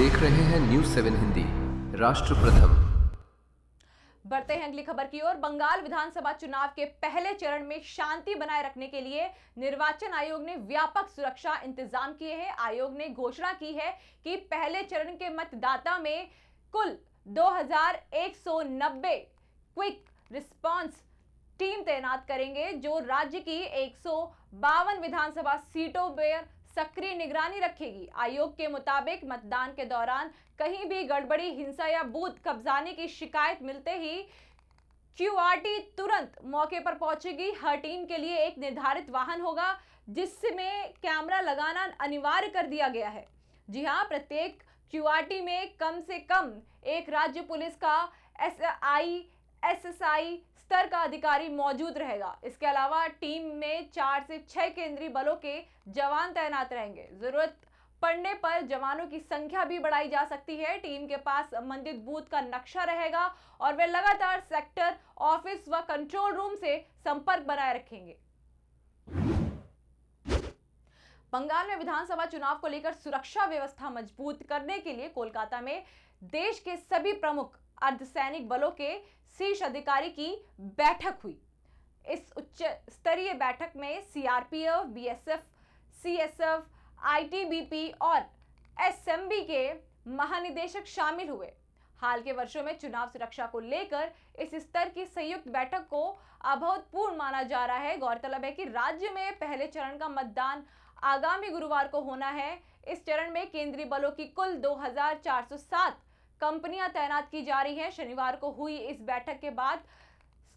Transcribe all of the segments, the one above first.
देख रहे हैं न्यूज़ 7 हिंदी, राष्ट्र प्रथम। बढ़ते हैं अगली खबर की ओर। बंगाल विधानसभा चुनाव के पहले चरण में शांति बनाए रखने के लिए निर्वाचन आयोग ने व्यापक सुरक्षा इंतजाम किए हैं। आयोग ने घोषणा की है कि पहले चरण के मतदाता में कुल 2190 क्विक रिस्पांस टीम तैनात करेंगे, जो राज्य की 152 विधानसभा सीटों पर सक्रिय निगरानी रखेगी। आयोग के मुताबिक मतदान के दौरान कहीं भी गड़बड़ी, हिंसा या बूथ कब्जाने की शिकायत मिलते ही क्यूआरटी तुरंत मौके पर पहुंचेगी। हर टीम के लिए एक निर्धारित वाहन होगा, जिसमें कैमरा लगाना अनिवार्य कर दिया गया है। जी हां, प्रत्येक क्यूआरटी में कम से कम एक राज्य पुलिस का एसएसआई स्तर का अधिकारी मौजूद रहेगा। इसके अलावा टीम में 4 से 6 केंद्रीय बलों के जवान तैनात रहेंगे। जरूरत पड़ने पर जवानों की संख्या भी बढ़ाई जा सकती है। टीम के पास संबंधित बूथ का नक्शा रहेगा और वे लगातार सेक्टर ऑफिस व कंट्रोल रूम से संपर्क बनाए रखेंगे। बंगाल में विधानसभा चुनाव को लेकर सुरक्षा व्यवस्था मजबूत करने के लिए कोलकाता में देश के सभी प्रमुख अर्धसैनिक बलों के शीर्ष अधिकारी की बैठक हुई। इस उच्च स्तरीय बैठक में सीआरपीएफ, बीएसएफ, सीएसएफ, आईटीबीपी और एसएमबी के महानिदेशक शामिल हुए। हाल के वर्षों में चुनाव सुरक्षा को लेकर इस स्तर की संयुक्त बैठक को अभूतपूर्व माना जा रहा है। गौरतलब है कि राज्य में पहले चरण का मतदान आगामी गुरुवार को होना है। इस चरण में केंद्रीय बलों की कुल 2407 कंपनियां तैनात की जा रही हैं। शनिवार को हुई इस बैठक के बाद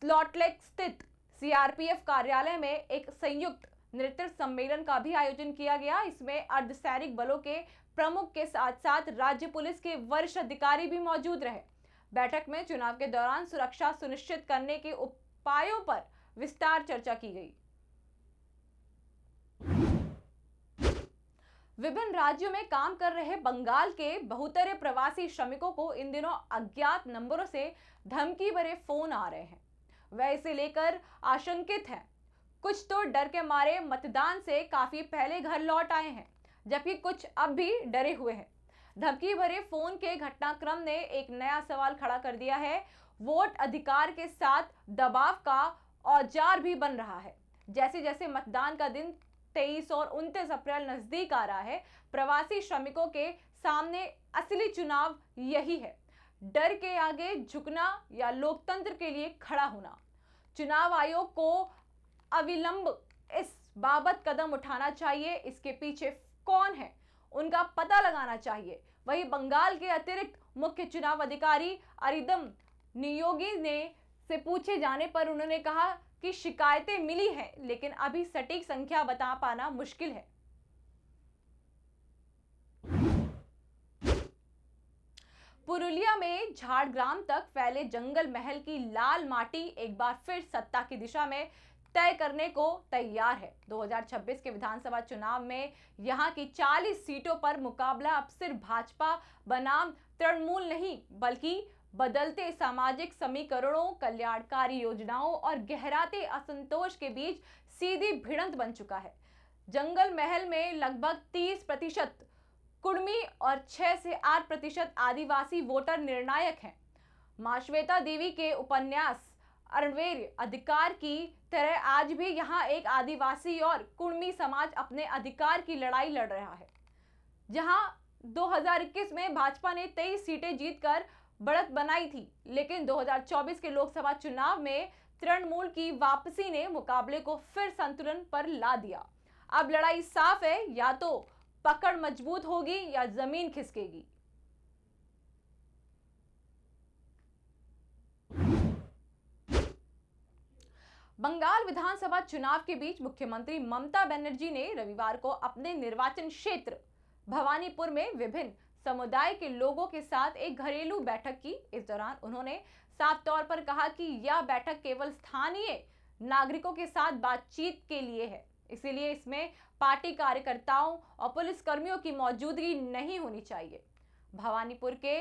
स्लॉटलेक स्थित सीआरपीएफ कार्यालय में एक संयुक्त नेतृत्व सम्मेलन का भी आयोजन किया गया। इसमें अर्धसैनिक बलों के प्रमुख के साथ साथ राज्य पुलिस के वरिष्ठ अधिकारी भी मौजूद रहे। बैठक में चुनाव के दौरान सुरक्षा सुनिश्चित करने के उपायों पर विस्तार चर्चा की गई। विभिन्न राज्यों में काम कर रहे बंगाल के बहुतरे प्रवासी श्रमिकों को इन दिनों अज्ञात नंबरों से धमकी भरे फोन आ रहे हैं। वह इसे लेकर आशंकित हैं। कुछ तो डर के मारे मतदान से काफी पहले घर लौट आए हैं, जबकि कुछ अब भी डरे हुए हैं। धमकी भरे फोन के घटनाक्रम ने एक नया सवाल खड़ा कर दिया है। वोट अधिकार के साथ दबाव का औजार भी बन रहा है। जैसे जैसे मतदान का दिन 23 और 29 अप्रैल नजदीक आ रहा है, प्रवासी श्रमिकों के सामने असली चुनाव यही है: डर के आगे झुकना या लोकतंत्र के लिए खड़ा होना। चुनाव आयोग को अविलंब इस बाबत कदम उठाना चाहिए। इसके पीछे कौन है, उनका पता लगाना चाहिए। वहीं बंगाल के अतिरिक्त मुख्य चुनाव अधिकारी अरिदम नियोगी ने से पूछे जाने पर उन्होंने कहा कि शिकायतें मिली हैं, लेकिन अभी सटीक संख्या बता पाना मुश्किल है। पुरुलिया में झाड़ग्राम तक फैले जंगल महल की लाल माटी एक बार फिर सत्ता की दिशा में तय करने को तैयार है। 2026 के विधानसभा चुनाव में यहां की 40 सीटों पर मुकाबला अब सिर्फ भाजपा बनाम तृणमूल नहीं, बल्कि बदलते सामाजिक समीकरणों, कल्याणकारी योजनाओं और गहराते असंतोष के बीच सीधी भिड़ंत बन चुका है। जंगल महल में लगभग 30% कुर्मी और 6 से 8% आदिवासी वोटर निर्णायक हैं। मां श्वेता देवी के उपन्यास अरण्य अधिकार की तरह आज भी यहां एक आदिवासी और कुर्मी समाज अपने अधिकार की लड़ाई लड़ रहा है। जहां 2021 में भाजपा ने 23 सीटें जीतकर बढ़त बनाई थी, लेकिन 2024 के लोकसभा चुनाव में तृणमूल की वापसी ने मुकाबले को फिर संतुलन पर ला दिया। अब लड़ाई साफ है, या तो पकड़ मजबूत होगी या जमीन खिसकेगी। बंगाल विधानसभा चुनाव के बीच मुख्यमंत्री ममता बनर्जी ने रविवार को अपने निर्वाचन क्षेत्र भवानीपुर में विभिन्न समुदाय के लोगों के साथ एक घरेलू बैठक की। इस दौरान उन्होंने साफ तौर पर कहा कि यह बैठक केवल स्थानीय नागरिकों के साथ बातचीत के लिए है, इसीलिए इसमें पार्टी कार्यकर्ताओं और पुलिसकर्मियों की मौजूदगी नहीं होनी चाहिए। भवानीपुर के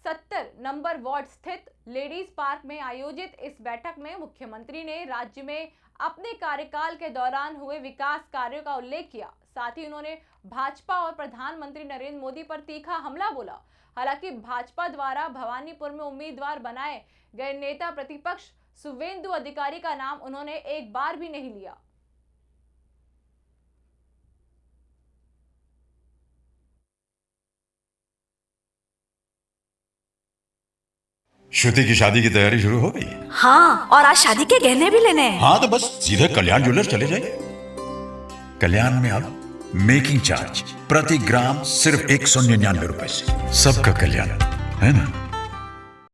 70 नंबर वार्ड स्थित लेडीज पार्क में आयोजित इस बैठक में मुख्यमंत्री ने राज्य में अपने कार्यकाल के दौरान हुए विकास कार्यों का उल्लेख किया। साथ ही उन्होंने भाजपा और प्रधानमंत्री नरेंद्र मोदी पर तीखा हमला बोला। हालांकि भाजपा द्वारा भवानीपुर में उम्मीदवार बनाए गए नेता प्रतिपक्ष शुवेंदु अधिकारी का नाम उन्होंने एक बार भी नहीं लिया। श्रुति की शादी की तैयारी शुरू हो गई? हाँ, और आज शादी के गहने भी लेने हैं। हाँ तो बस सीधे कल्याण ज्वेलर चले जाइए। कल्याण में अब मेकिंग चार्ज प्रति ग्राम सिर्फ 199 रुपए से। सबका कल्याण, है ना?